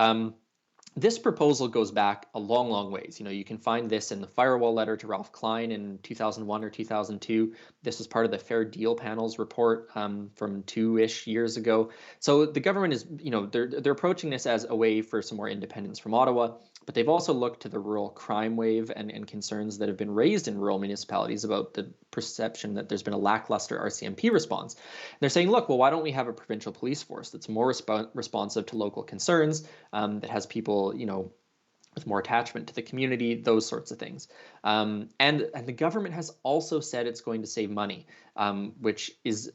This proposal goes back a long, long ways. You can find this in the firewall letter to Ralph Klein in 2001 or 2002. This was part of the Fair Deal Panel's report from 2-ish years ago. So the government is, they're approaching this as a way for some more independence from Ottawa, but they've also looked to the rural crime wave and concerns that have been raised in rural municipalities about the perception that there's been a lackluster RCMP response. And they're saying, look, well, why don't we have a provincial police force that's more responsive to local concerns, that has people, with more attachment to the community, those sorts of things. And the government has also said it's going to save money, which is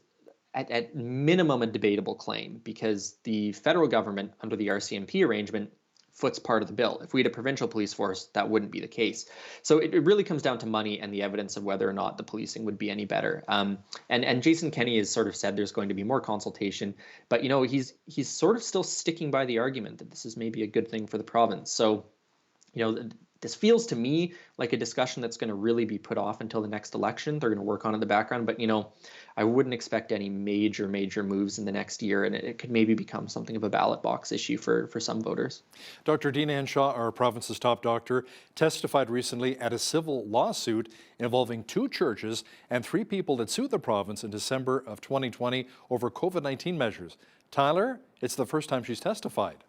at minimum a debatable claim, because the federal government, under the RCMP arrangement, foots part of the bill. If we had a provincial police force, that wouldn't be the case. So it really comes down to money and the evidence of whether or not the policing would be any better. And Jason Kenney has sort of said there's going to be more consultation, but he's sort of still sticking by the argument that this is maybe a good thing for the province. So this feels to me like a discussion that's going to really be put off until the next election. They're going to work on it in the background, but I wouldn't expect any major moves in the next year, and it could maybe become something of a ballot box issue for some voters. Dr. Dina Henshaw, our province's top doctor, testified recently at a civil lawsuit involving 2 churches and 3 people that sued the province in December of 2020 over COVID-19 measures. Tyler, it's the first time she's testified.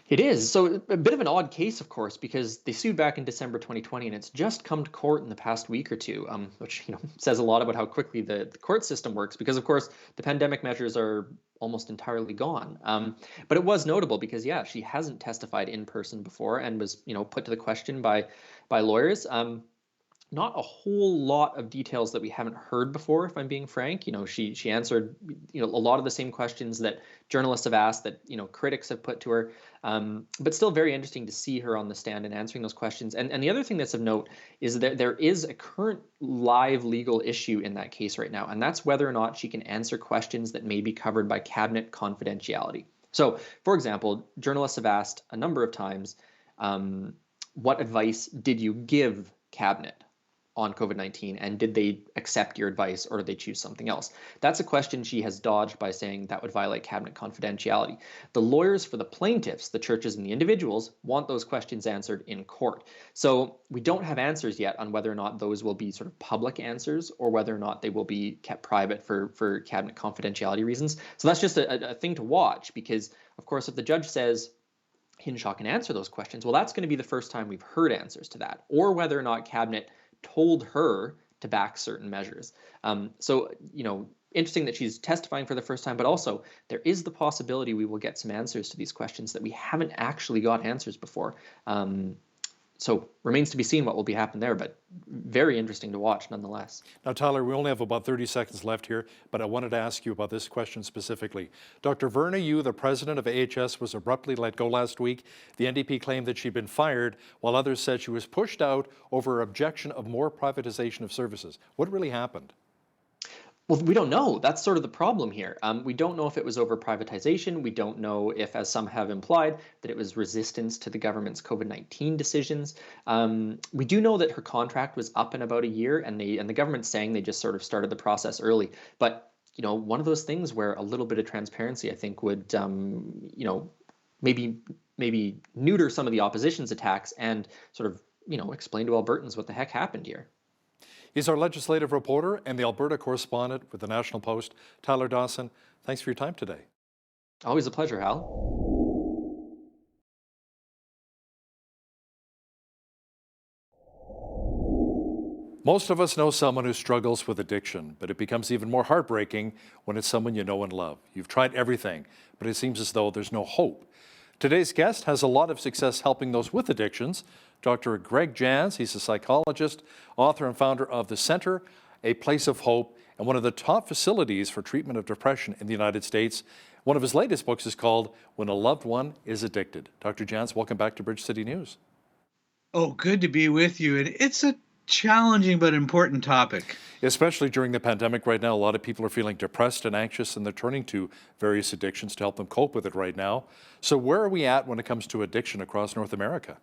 It is. So a bit of an odd case, of course, because they sued back in December 2020, and it's just come to court in the past week or two, which says a lot about how quickly the court system works, because, of course, the pandemic measures are almost entirely gone. But it was notable because, yeah, she hasn't testified in person before and was, put to the question by lawyers. Not a whole lot of details that we haven't heard before, if I'm being frank. She answered, a lot of the same questions that journalists have asked, that, critics have put to her. But still very interesting to see her on the stand and answering those questions. And the other thing that's of note is that there is a current live legal issue in that case right now, and that's whether or not she can answer questions that may be covered by cabinet confidentiality. So, for example, journalists have asked a number of times, what advice did you give cabinet on COVID-19, and did they accept your advice or did they choose something else? That's a question she has dodged by saying that would violate cabinet confidentiality. The lawyers for the plaintiffs, the churches and the individuals, want those questions answered in court. So we don't have answers yet on whether or not those will be sort of public answers or whether or not they will be kept private for cabinet confidentiality reasons. So that's just a thing to watch, because of course if the judge says Hinshaw can answer those questions, well, that's going to be the first time we've heard answers to that, or whether or not cabinet told her to back certain measures. So, interesting that she's testifying for the first time, but also there is the possibility we will get some answers to these questions that we haven't actually got answers before. So remains to be seen what will be happening there, but very interesting to watch nonetheless. Now, Tyler, we only have about 30 seconds left here, but I wanted to ask you about this question specifically. Dr. Verna Yu, the president of AHS, was abruptly let go last week. The NDP claimed that she'd been fired, while others said she was pushed out over her objection of more privatization of services. What really happened? Well, we don't know. That's sort of the problem here. We don't know if it was over privatization. We don't know if, as some have implied, that it was resistance to the government's COVID-19 decisions. We do know that her contract was up in about a year, and the government's saying they just sort of started the process early. But one of those things where a little bit of transparency, I think, would maybe neuter some of the opposition's attacks and sort of explain to Albertans what the heck happened here. He's our legislative reporter and the Alberta correspondent with the National Post, Tyler Dawson. Thanks for your time today. Always a pleasure, Hal. Most of us know someone who struggles with addiction, but it becomes even more heartbreaking when it's someone you know and love. You've tried everything, but it seems as though there's no hope. Today's guest has a lot of success helping those with addictions. Dr. Greg Jans, he's a psychologist, author and founder of The Center, a Place of Hope, and one of the top facilities for treatment of depression in the United States. One of his latest books is called When a Loved One is Addicted. Dr. Jans, welcome back to Bridge City News. Oh, good to be with you. It's a challenging but important topic. Especially during the pandemic right now, a lot of people are feeling depressed and anxious, and they're turning to various addictions to help them cope with it right now. So where are we at when it comes to addiction across North America?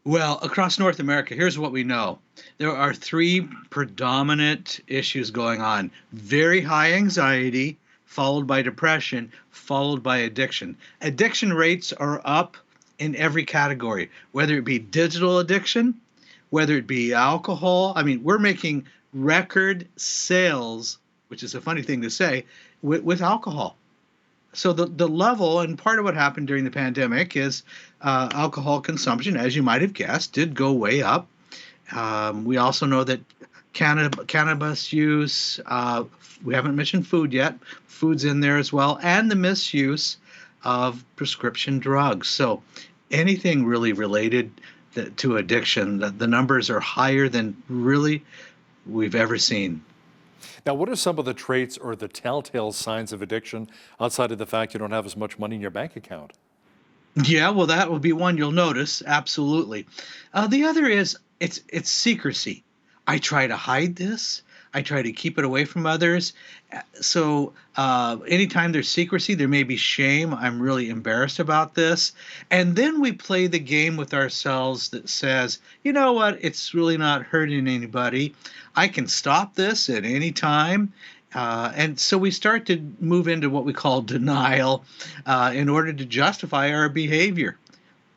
Well, across North America, here's what we know. There are three predominant issues going on. Very high anxiety, followed by depression, followed by addiction. Addiction rates are up in every category, whether it be digital addiction, whether it be alcohol. I mean, we're making record sales, which is a funny thing to say, with alcohol. So the level, and part of what happened during the pandemic is alcohol consumption, as you might have guessed, did go way up. We also know that cannabis use, we haven't mentioned food yet, food's in there as well, and the misuse of prescription drugs. So anything really related to addiction, the numbers are higher than really we've ever seen. Now, what are some of the traits or the telltale signs of addiction outside of the fact you don't have as much money in your bank account? Yeah, well, that will be one you'll notice, absolutely. The other is it's secrecy. I try to hide this. I try to keep it away from others. So anytime there's secrecy, there may be shame. I'm really embarrassed about this. And then we play the game with ourselves that says, you know what, it's really not hurting anybody. I can stop this at any time. And so we start to move into what we call denial in order to justify our behavior.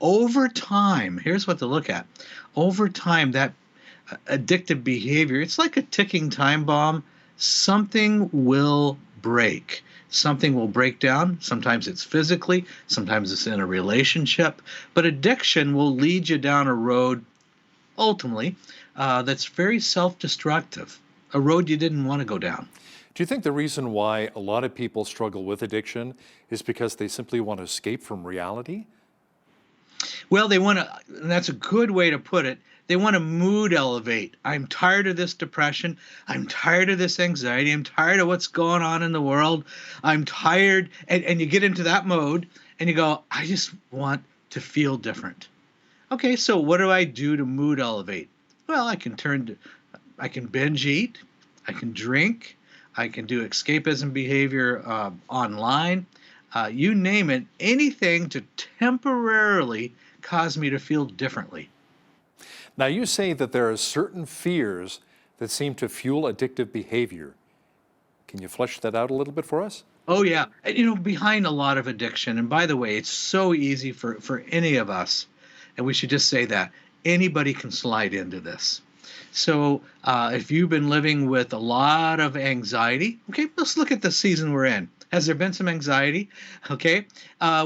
Over time, here's what to look at. Over time, that addictive behavior, it's like a ticking time bomb. Something will break. Something will break down. Sometimes it's physically, sometimes it's in a relationship. But addiction will lead you down a road, ultimately, that's very self-destructive, a road you didn't want to go down. Do you think the reason why a lot of people struggle with addiction is because they simply want to escape from reality? Well, they want to, and that's a good way to put it, they want to mood elevate. I'm tired of this depression. I'm tired of this anxiety. I'm tired of what's going on in the world. I'm tired. And you get into that mode and you go, I just want to feel different. Okay, so what do I do to mood elevate? Well, I can binge eat. I can drink. I can do escapism behavior online. You name it, anything to temporarily cause me to feel differently. Now, you say that there are certain fears that seem to fuel addictive behavior. Can you flesh that out a little bit for us? Oh yeah, and, behind a lot of addiction, and by the way, it's so easy for any of us, and we should just say that anybody can slide into this. So if you've been living with a lot of anxiety, okay, let's look at the season we're in. Has there been some anxiety? Okay,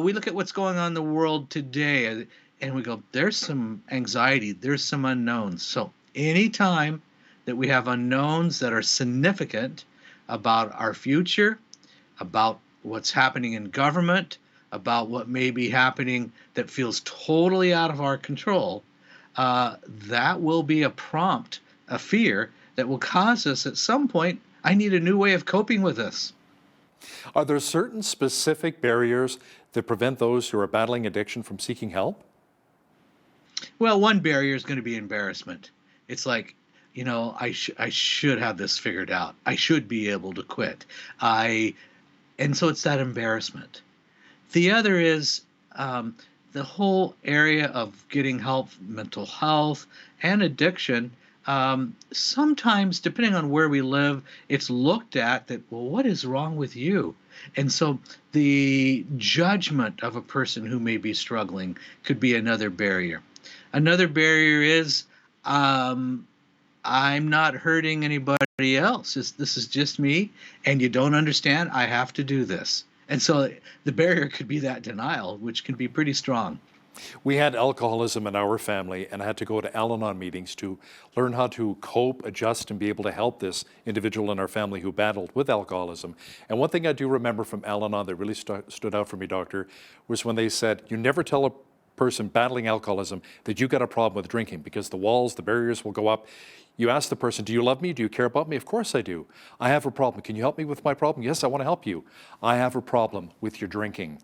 we look at what's going on in the world today, and we go, there's some anxiety, there's some unknowns. So anytime that we have unknowns that are significant about our future, about what's happening in government, about what may be happening that feels totally out of our control, that will be a prompt, a fear that will cause us at some point, I need a new way of coping with this. Are there certain specific barriers that prevent those who are battling addiction from seeking help? Well, one barrier is going to be embarrassment. It's like, I should have this figured out. I should be able to quit. And so it's that embarrassment. The other is the whole area of getting help, mental health, and addiction. Sometimes, depending on where we live, it's looked at that, well, what is wrong with you? And so the judgment of a person who may be struggling could be another barrier. Another barrier is, I'm not hurting anybody else. This is just me, and you don't understand. I have to do this. And so the barrier could be that denial, which can be pretty strong. We had alcoholism in our family, and I had to go to Al-Anon meetings to learn how to cope, adjust, and be able to help this individual in our family who battled with alcoholism. And one thing I do remember from Al-Anon that really stood out for me, doctor, was when they said, you never tell a person battling alcoholism that you got a problem with drinking, because the walls, the barriers will go up. You ask the person, do you love me? Do you care about me? Of course I do. I have a problem. Can you help me with my problem? Yes, I want to help you. I have a problem with your drinking.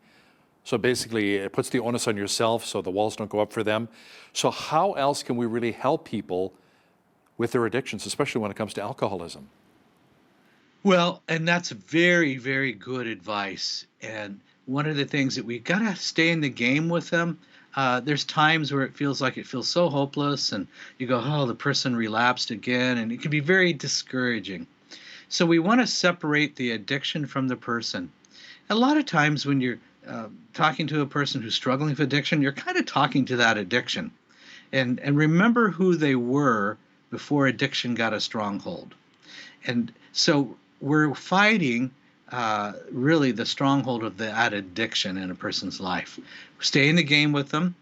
So basically, it puts the onus on yourself so the walls don't go up for them. So how else can we really help people with their addictions, especially when it comes to alcoholism? Well, and that's very, very good advice. And one of the things that we got to stay in the game with them. There's times where it feels so hopeless, and you go, oh, the person relapsed again, and it can be very discouraging. So we want to separate the addiction from the person. A lot of times when you're talking to a person who's struggling with addiction, you're kind of talking to that addiction. And remember who they were before addiction got a stronghold. And so we're fighting really the stronghold of that addiction in a person's life. Stay in the game with them,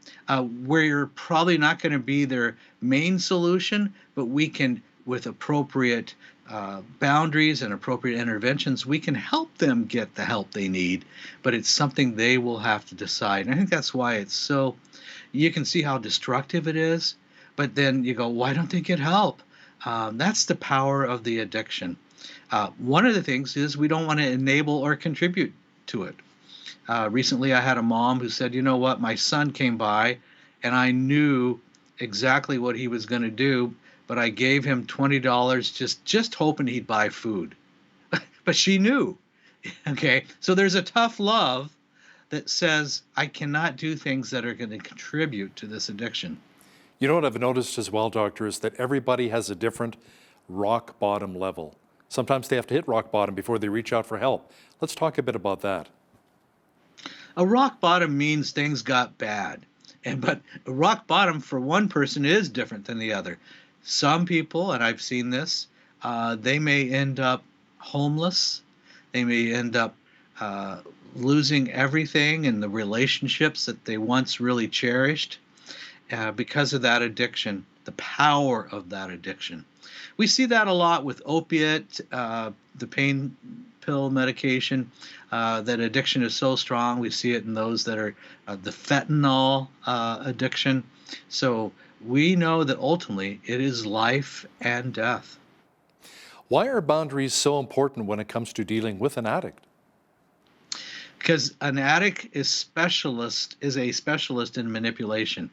where you're probably not going to be their main solution, but we can, with appropriate boundaries and appropriate interventions, we can help them get the help they need, but it's something they will have to decide. And I think that's why it's so, you can see how destructive it is, but then you go, why don't they get help? That's the power of the addiction. One of the things is we don't want to enable or contribute to it. Recently, I had a mom who said, you know what, my son came by and I knew exactly what he was going to do, but I gave him $20 just hoping he'd buy food. But she knew. Okay, so there's a tough love that says, I cannot do things that are going to contribute to this addiction. You know what I've noticed as well, doctor, is that everybody has a different rock bottom level. Sometimes they have to hit rock bottom before they reach out for help. Let's talk a bit about that. A rock bottom means things got bad. But a rock bottom for one person is different than the other. Some people, and I've seen this, they may end up homeless. They may end up losing everything in the relationships that they once really cherished because of that addiction, the power of that addiction. We see that a lot with opiate, the pain pill medication, that addiction is so strong. We see it in those that are the fentanyl addiction. So we know that ultimately it is life and death. Why are boundaries so important when it comes to dealing with an addict? Because an addict is a specialist in manipulation.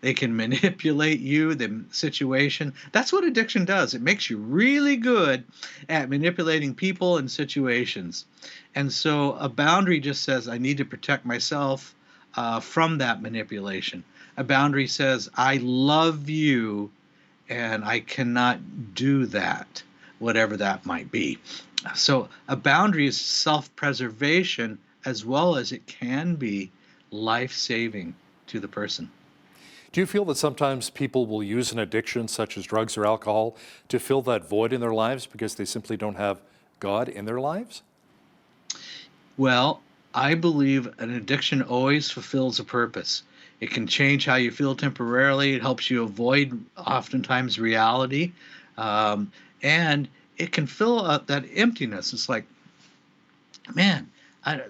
They can manipulate you, the situation. That's what addiction does. It makes you really good at manipulating people and situations. And so a boundary just says, I need to protect myself from that manipulation. A boundary says, I love you and I cannot do that, whatever that might be. So a boundary is self-preservation as well as it can be life-saving to the person. Do you feel that sometimes people will use an addiction such as drugs or alcohol to fill that void in their lives because they simply don't have God in their lives? Well, I believe an addiction always fulfills a purpose. It can change how you feel temporarily. It helps you avoid oftentimes reality. And it can fill up that emptiness. It's like, man,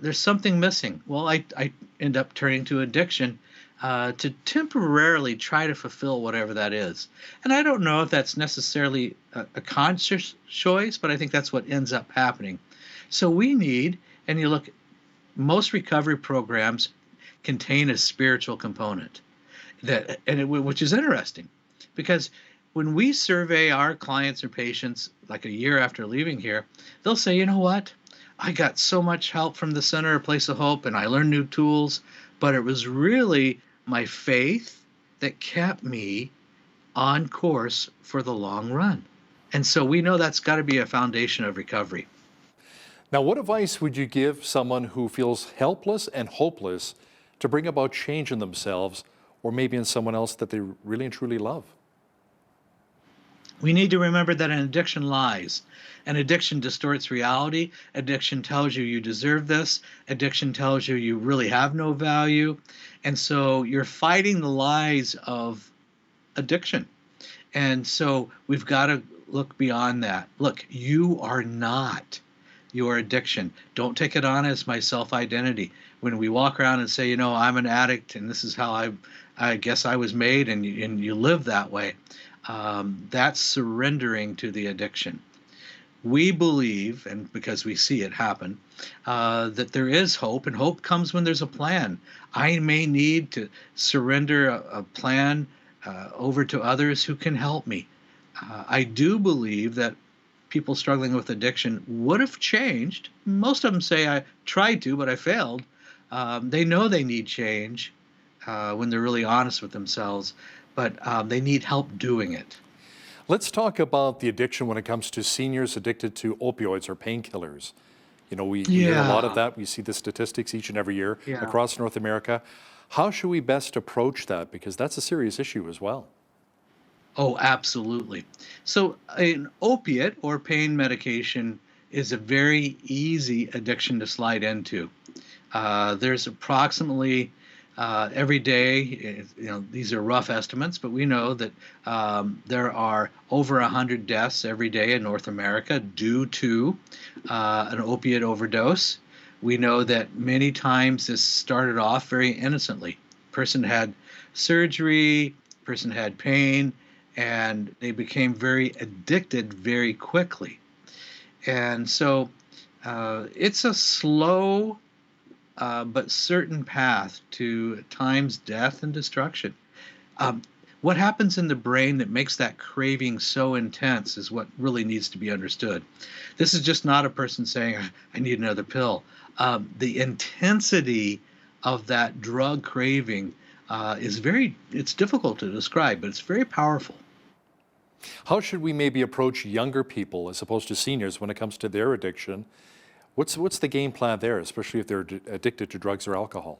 there's something missing. Well, I end up turning to addiction to temporarily try to fulfill whatever that is. And I don't know if that's necessarily a conscious choice, but I think that's what ends up happening. So we need, and you look, most recovery programs contain a spiritual component which is interesting because when we survey our clients or patients like a year after leaving here, they'll say, you know what, I got so much help from the Center, A Place of Hope, and I learned new tools, but it was really my faith that kept me on course for the long run. And so we know that's got to be a foundation of recovery. Now, what advice would you give someone who feels helpless and hopeless to bring about change in themselves or maybe in someone else that they really and truly love? We need to remember that an addiction lies. An addiction distorts reality. Addiction tells you deserve this. Addiction tells you you really have no value. And so you're fighting the lies of addiction. And so we've got to look beyond that. Look, you are not your addiction. Don't take it on as my self-identity. When we walk around and say, you know, I'm an addict and this is how I guess I was made, and you live that way, that's surrendering to the addiction. We believe, and because we see it happen, that there is hope, and hope comes when there's a plan. I may need to surrender a plan over to others who can help me. I do believe that people struggling with addiction would have changed. Most of them say, I tried to, but I failed. They know they need change when they're really honest with themselves, but they need help doing it. Let's talk about the addiction when it comes to seniors addicted to opioids or painkillers. You know, we hear a lot of that. We see the statistics each and every year across North America. How should we best approach that? Because that's a serious issue as well. Oh, absolutely. So an opiate or pain medication is a very easy addiction to slide into. There's approximately every day, you know, these are rough estimates, but we know that there are over 100 deaths every day in North America due to an opiate overdose. We know that many times this started off very innocently. Person had surgery, person had pain, and they became very addicted very quickly. And so it's a slow but certain path to at times death and destruction. What happens in the brain that makes that craving so intense is what really needs to be understood. This is just not a person saying, I need another pill. The intensity of that drug craving it's difficult to describe, but it's very powerful. How should we maybe approach younger people as opposed to seniors when it comes to their addiction? What's the game plan there, especially if they're addicted to drugs or alcohol?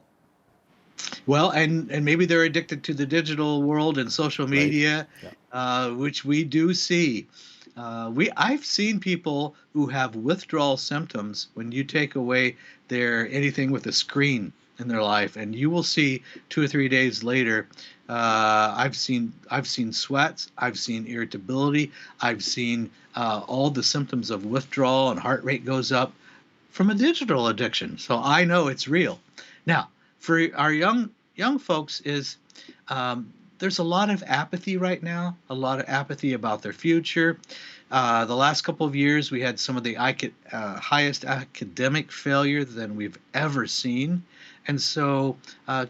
Well, and maybe they're addicted to the digital world and social media, which we do see. I've seen people who have withdrawal symptoms when you take away anything with a screen in their life, and you will see 2 or 3 days later. I've seen sweats, I've seen irritability, I've seen all the symptoms of withdrawal, and heart rate goes up from a digital addiction. So I know it's real. Now, for our young folks, there's a lot of apathy right now, a lot of apathy about their future. The last couple of years, we had some of the highest academic failure than we've ever seen. And so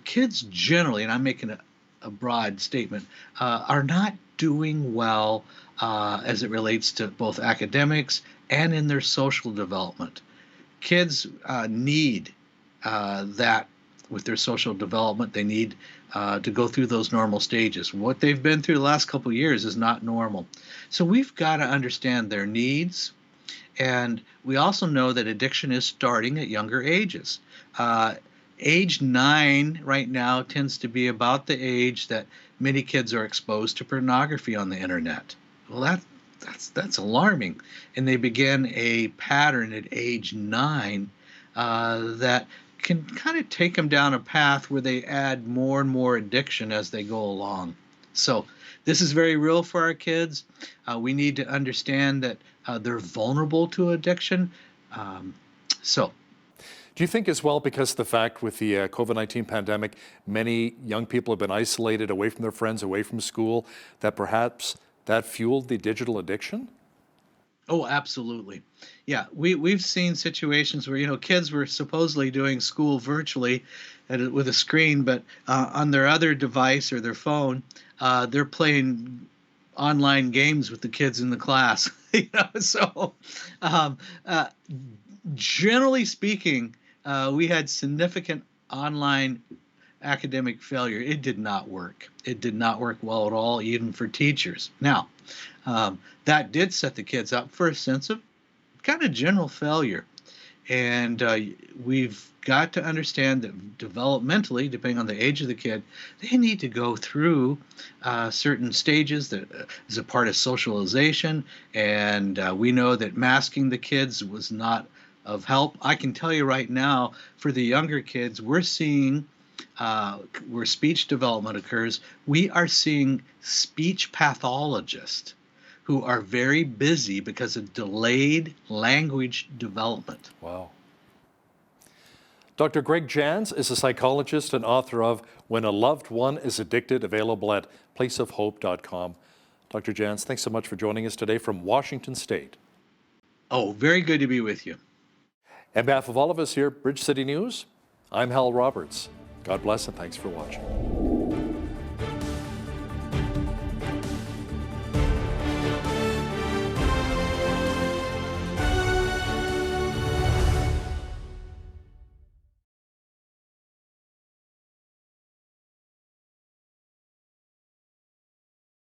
kids generally, and I'm making a broad statement, are not doing well as it relates to both academics and in their social development. Kids need that with their social development. They need to go through those normal stages. What they've been through the last couple of years is not normal. So we've got to understand their needs. And we also know that addiction is starting at younger ages. Age 9 right now tends to be about the age that many kids are exposed to pornography on the internet. Well, that's alarming. And they begin a pattern at age 9 that can kind of take them down a path where they add more and more addiction as they go along. So this is very real for our kids. We need to understand that they're vulnerable to addiction. Do you think as well, because of the fact with the COVID-19 pandemic, many young people have been isolated away from their friends, away from school, that perhaps that fueled the digital addiction? Oh, absolutely. Yeah, we've seen situations where, kids were supposedly doing school virtually with a screen, but on their other device or their phone, they're playing online games with the kids in the class. Generally speaking, we had significant online academic failure. It did not work. It did not work well at all, even for teachers. Now, that did set the kids up for a sense of kind of general failure. And we've got to understand that developmentally, depending on the age of the kid, they need to go through certain stages that is a part of socialization. And we know that masking the kids was not of help. I can tell you right now, for the younger kids, we're seeing where speech development occurs, we are seeing speech pathologists who are very busy because of delayed language development. Wow. Dr. Greg Jans is a psychologist and author of When a Loved One is Addicted, available at placeofhope.com. Dr. Jans, thanks so much for joining us today from Washington State. Oh, very good to be with you. On behalf of all of us here at Bridge City News, I'm Hal Roberts. God bless and thanks for watching.